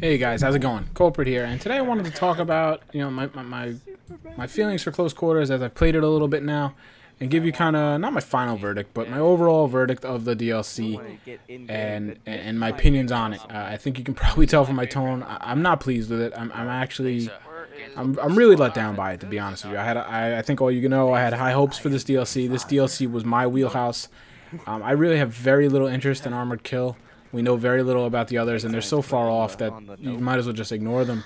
Hey guys, how's it going? Kulprit here, and today I wanted to talk about my feelings for Close Quarters as I've played it a little bit now, and give you kind of not my final verdict, but my overall verdict of the DLC and my opinions on it. I think you can probably tell from my tone. I'm not pleased with it. I'm really let down by it, to be honest with you. I think all you know, I had high hopes for this DLC. This DLC was my wheelhouse. I really have very little interest in Armored Kill. We know very little about the others, and they're so far off that you might as well just ignore them.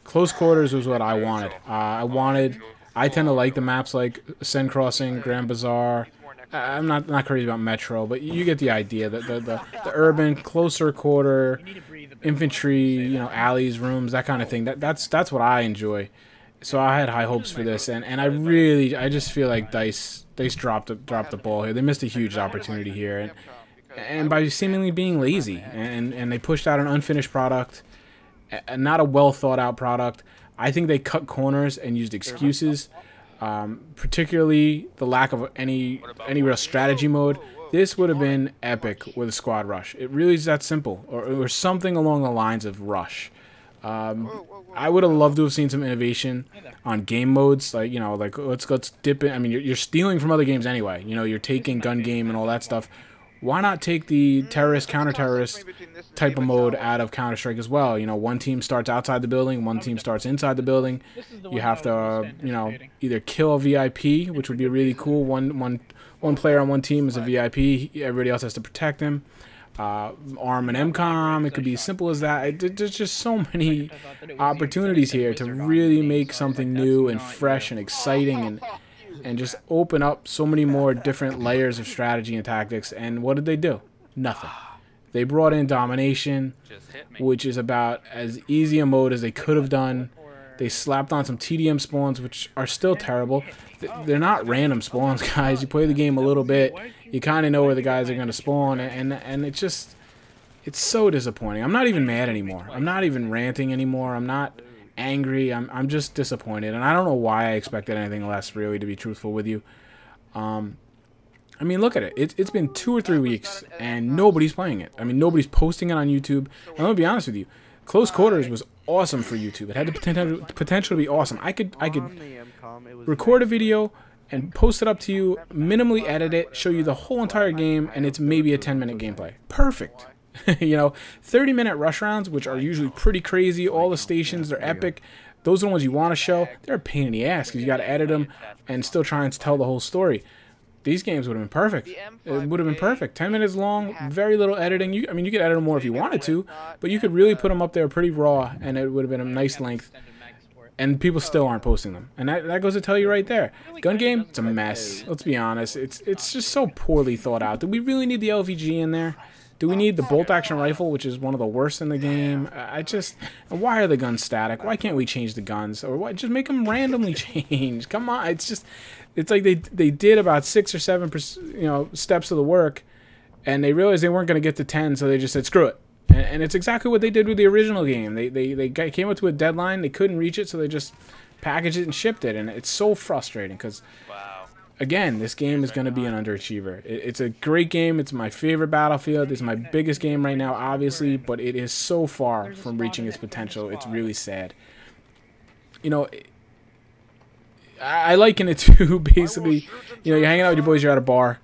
Close Quarters was what I wanted. I tend to like the maps like Sen Crossing, Grand Bazaar. I'm not crazy about Metro, but you get the idea. The urban, closer quarter, infantry, alleys, rooms, that kind of thing. That's what I enjoy. So I had high hopes for this, and I just feel like DICE dropped the ball here. They missed a huge opportunity here, and by seemingly being lazy, and they pushed out an unfinished product, not a well thought out product. I think they cut corners and used excuses, particularly the lack of any real strategy mode. This would have been epic with a squad rush. It really is that simple, or something along the lines of Rush. I would have loved to have seen some innovation on game modes, like let's dip in. I mean, you're stealing from other games anyway. You're taking gun game and all that stuff. Why not take the terrorist, counter-terrorist type of mode out of Counter-Strike as well? One team starts outside the building, one team starts inside the building. You have to, either kill a VIP, which would be really cool. One player on one team is a VIP. Everybody else has to protect him. ARM and MCOM, it could be as simple as that. There's just so many opportunities here to really make something new and fresh and exciting and just open up so many more different layers of strategy and tactics. And what did they do? Nothing. They brought in Domination, which is about as easy a mode as they could have done. They slapped on some TDM spawns, which are still terrible. They're not random spawns, guys. You play the game a little bit, you kind of know where the guys are going to spawn, and it's so disappointing. I'm not even mad anymore. I'm not even ranting anymore. I'm not angry. I'm just disappointed, and I don't know why I expected anything less, really, to be truthful with you. I mean, look at it. It's been 2 or 3 weeks, and nobody's playing it. I mean, nobody's posting it on YouTube. And let me be honest with you. Close Quarters was awesome for YouTube. It had the potential to be awesome. I could record a video and post it up to you, minimally edit it, show you the whole entire game, and it's maybe a 10-minute gameplay. Perfect. 30-minute rush rounds, which are usually pretty crazy. All the stations, they're epic. Those are the ones you want to show. They're a pain in the ass because you got to edit them and still try and tell the whole story. These games would have been perfect. It would have been perfect. 10 minutes long, very little editing. I mean, you could edit them more if you wanted to, but you could really put them up there pretty raw, and it would have been a nice length. And people still aren't posting them. And that goes to tell you right there. Gun game, it's a mess. Let's be honest. It's just so poorly thought out. Do we really need the LVG in there? Do we need the bolt-action rifle, which is one of the worst in the game? Why are the guns static? Why can't we change the guns? Or why just make them randomly change? Come on, it's like they did about 6 or 7 steps of the work, and they realized they weren't going to get to 10, so they just said screw it. And it's exactly what they did with the original game. They came up to a deadline, they couldn't reach it, so they just packaged it and shipped it, and it's so frustrating because. Again, this game is going to be an underachiever. It's a great game. It's my favorite Battlefield. It's my biggest game right now, obviously, but it is so far from reaching its potential. It's really sad. I liken it to basically, you're hanging out with your boys, you're at a bar,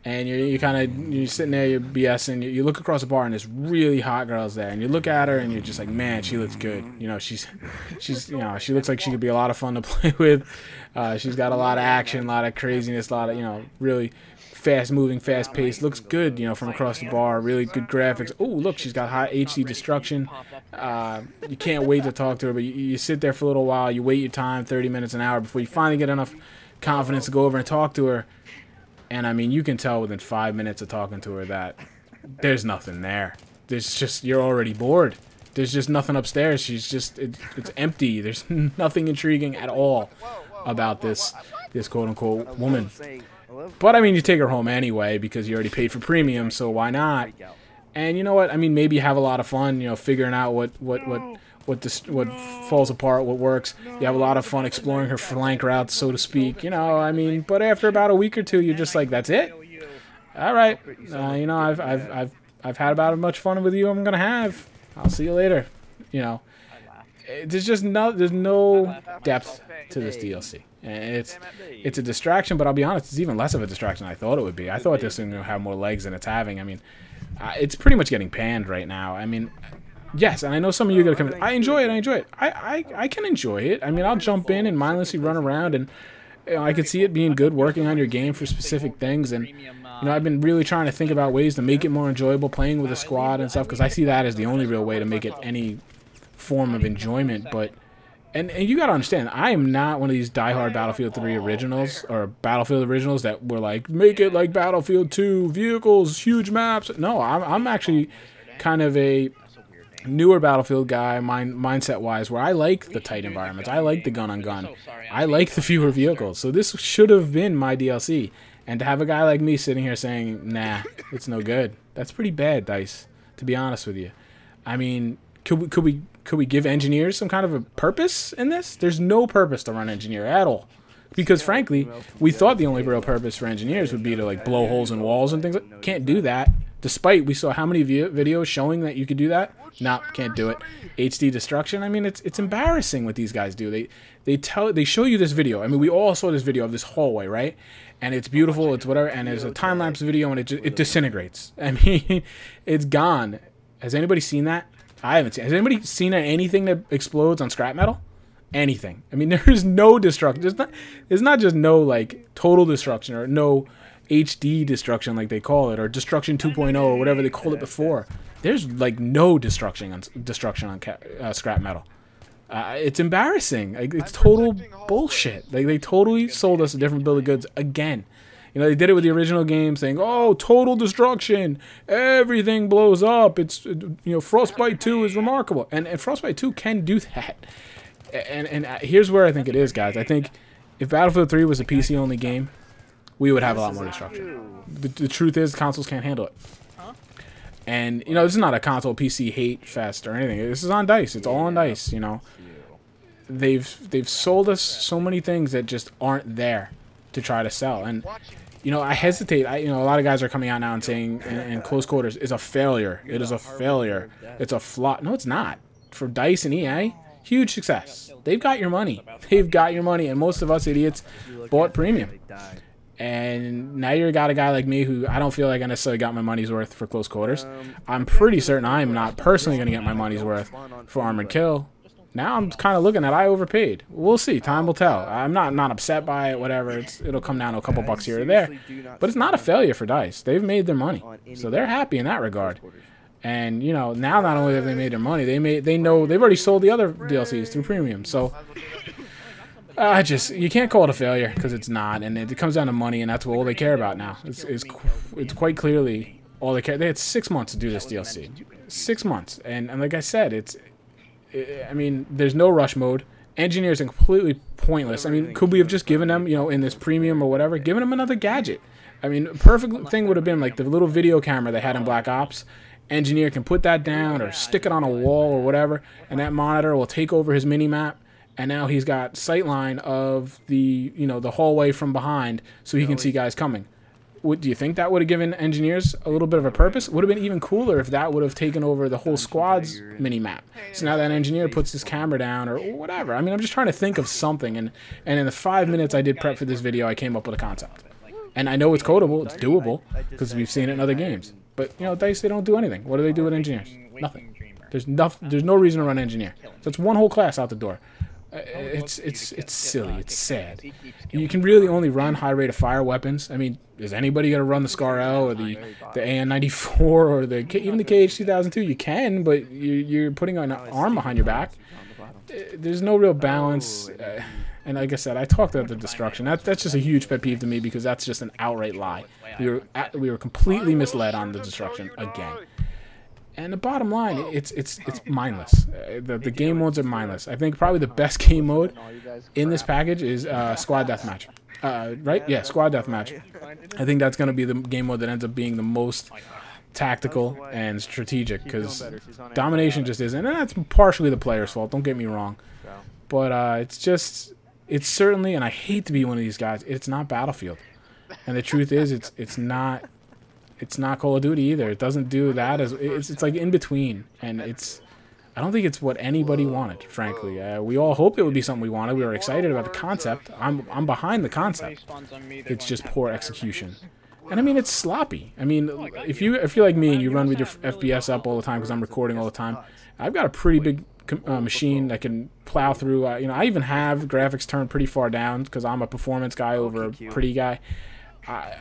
and you're sitting there, you're BSing, you look across the bar, and there's really hot girls there, and you look at her, and you're just like, man, she looks good. She looks like she could be a lot of fun to play with. She's got a lot of action, a lot of craziness, a lot of, really fast-moving, fast-paced. Looks good, from across the bar. Really good graphics. Oh, look, she's got high HD destruction. You can't wait to talk to her, but you sit there for a little while. You wait your time, 30 minutes, an hour, before you finally get enough confidence to go over and talk to her. And, I mean, you can tell within 5 minutes of talking to her that there's nothing there. You're already bored. There's just nothing upstairs. It's empty. There's nothing intriguing at all about this quote-unquote woman. But, I mean, you take her home anyway because you already paid for premium, so why not? And you know what? I mean, maybe you have a lot of fun, figuring out what falls apart, what works. You have a lot of fun exploring her flank routes, so to speak. I mean, but after about a week or two, you're just like, that's it. All right. I've had about as much fun with you I'm gonna have. I'll see you later. you know, there's no depth to this DLC. And it's a distraction, but I'll be honest, it's even less of a distraction than I thought it would be. I thought this thing would have more legs than it's having. I mean, it's pretty much getting panned right now. I mean, yes, and I know some of you are going to come in. I enjoy it. I can enjoy it. I mean, I'll jump in and mindlessly run around, and you know, I could see it being good working on your game for specific things. And, you know, I've been really trying to think about ways to make it more enjoyable playing with a squad and stuff, because I see that as the only real way to make it any form of enjoyment. But and you got to understand, I am not one of these diehard Battlefield 3 originals or Battlefield originals that were like, make it like Battlefield 2, vehicles, huge maps. No, I'm actually kind of a newer Battlefield guy, mindset-wise, where I like the tight environments. I like the gun-on-gun. I like the fewer vehicles. So this should have been my DLC. And to have a guy like me sitting here saying, nah, it's no good, that's pretty bad, DICE, to be honest with you. I mean, could we give engineers some kind of a purpose in this? There's no purpose to run engineer at all. Because frankly, we thought the only real purpose for engineers would be to like blow holes in walls and things. Can't do that. Despite we saw how many videos showing that you could do that. Nah, can't do it. HD destruction. I mean, it's embarrassing what these guys do. They show you this video. I mean, we all saw this video of this hallway, right? And it's beautiful. It's whatever. And there's a time lapse video, and it disintegrates. I mean, it's gone. Has anybody seen that? I haven't seen. Has anybody seen anything that explodes on scrap metal? Anything. I mean, there's no destruction. There's not just no like total destruction or no HD destruction like they call it, or destruction 2.0 or whatever they called it before. There's like no destruction on scrap metal. It's embarrassing. Like, it's total bullshit. They totally sold us a different bill of goods again. You know, they did it with the original game, saying, "Oh, total destruction, everything blows up. It's you know, Frostbite 2 is remarkable," and Frostbite 2 can do that. And here's where I think it is, guys. I think if Battlefield 3 was a PC-only game, we would have a lot more destruction. The truth is, consoles can't handle it. And, you know, this is not a console PC hate fest or anything. This is on DICE. It's all on DICE, you know. They've sold us so many things that just aren't there to try to sell. And, you know, I hesitate. You know, a lot of guys are coming out now and saying, in close quarters, is a failure. It is a failure. It's a flop. No, it's not. For DICE and EA, huge success. They've got your money. They've got your money. And most of us idiots bought premium. And now you got a guy like me who I don't feel like I necessarily got my money's worth for close quarters. I'm pretty certain I'm not personally going to get my money's worth for Armored Kill. Now I'm kind of looking at I overpaid. We'll see. Time will tell. I'm not upset by it, whatever. It'll come down to a couple bucks here or there. But it's not a failure for DICE. They've made their money. So they're happy in that regard. And, you know, now not only have they made their money, they know they've already sold the other DLCs through premium. So you can't call it a failure, because it's not, and it comes down to money, and that's all they care about now. It's quite clearly all they care. They had 6 months to do this DLC, 6 months, and like I said, I mean, there's no rush mode. Engineers are completely pointless. I mean, could we have just given them, you know, in this premium or whatever, given them another gadget? I mean, a perfect thing would have been like the little video camera they had in Black Ops. Engineer can put that down or stick it on a wall or whatever, and that monitor will take over his mini map. And now he's got sightline of the, you know, the hallway from behind, so he can see guys coming. Do you think that would have given engineers a little bit of a purpose? It would have been even cooler if that would have taken over the whole squad's mini map. So now that engineer puts his camera down or whatever. I mean, I'm just trying to think of something. And in the 5 minutes I did prep for this video, I came up with a concept. And I know it's codable, it's doable, because we've seen it in other games. But, you know, DICE, they don't do anything. What do they do with engineers? Nothing. There's no reason to run engineer. So it's one whole class out the door. It's silly. It's sad. You can really only run high rate of fire weapons. I mean, is anybody gonna run the Scar L or the AN-94 or even the KH-2002? You can, but you're putting an arm behind your back. There's no real balance. And like I said, I talked about the destruction. That's just a huge pet peeve to me, because that's just an outright lie. We were completely misled on the destruction again. And the bottom line, it's mindless. The game modes are mindless. I think probably the best game mode in this package is Squad Deathmatch. Right? Yeah, Squad Deathmatch. I think that's going to be the game mode that ends up being the most tactical and strategic, because domination just isn't. And that's partially the player's fault, don't get me wrong. But it's certainly, and I hate to be one of these guys, it's not Battlefield. And the truth is, it's not Call of Duty either. It doesn't do that. It's like in between, and I don't think it's what anybody wanted, frankly. We all hoped it would be something we wanted. We were excited about the concept. I'm behind the concept. It's just poor execution. And I mean, it's sloppy. I mean, if you're like me and you run with your FPS up all the time because I'm recording all the time, I've got a pretty big machine that can plow through. I even have graphics turned pretty far down because I'm a performance guy over a pretty guy.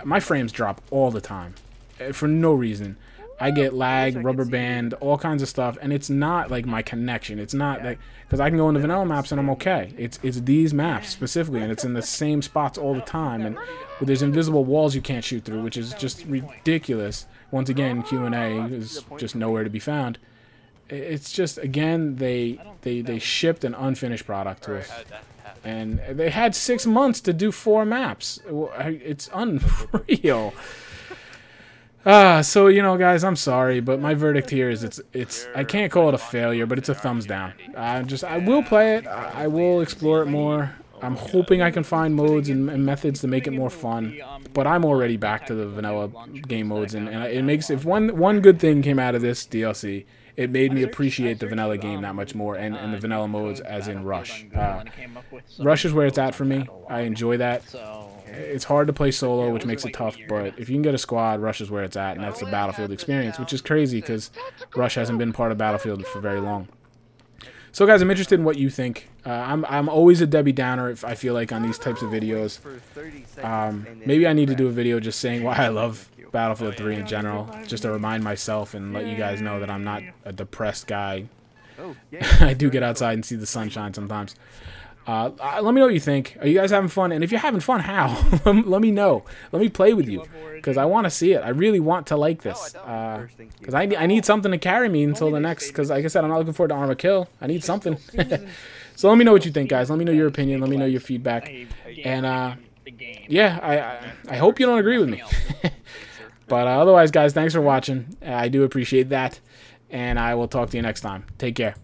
My frames drop all the time for no reason. I get lag, rubber band, all kinds of stuff, and it's not like my connection. It's not like, because I can go into vanilla maps and I'm okay. It's these maps specifically, and it's in the same spots all the time, and there's invisible walls you can't shoot through, which is just ridiculous. Once again, Q&A is just nowhere to be found. It's just, again, they shipped an unfinished product to us, and they had 6 months to do 4 maps. It's unreal. So, you know, guys, I'm sorry, but my verdict here is it's I can't call it a failure, but it's a thumbs down. I will play it. I will explore it more. I'm hoping I can find modes and methods to make it more fun, but I'm already back to the vanilla game modes, and it makes, if one good thing came out of this DLC, it made me appreciate the vanilla game that much more, and the vanilla modes as in Rush. Rush is where it's at for me. I enjoy that. It's hard to play solo, which makes it tough, but if you can get a squad, Rush is where it's at, and that's the Battlefield experience, which is crazy because Rush hasn't been part of Battlefield for very long. So, guys, I'm interested in what you think. I'm always a Debbie Downer, if I feel like, on these types of videos. Maybe I need to do a video just saying why I love Battlefield 3 in general, just to remind myself and let you guys know that I'm not a depressed guy. I do get outside and see the sunshine sometimes. Let me know what you think. Are you guys having fun? And if you're having fun, how? Let me know. Let me play with you, because I want to see it. I really want to like this, because I need something to carry me until the next, because like I said, I'm not looking forward to Arma Kill. I need something. So let me know what you think, guys. Let me know your opinion. Let me know your feedback. And yeah, I hope you don't agree with me. But otherwise, guys, thanks for watching. I do appreciate that, and I will talk to you next time. Take care.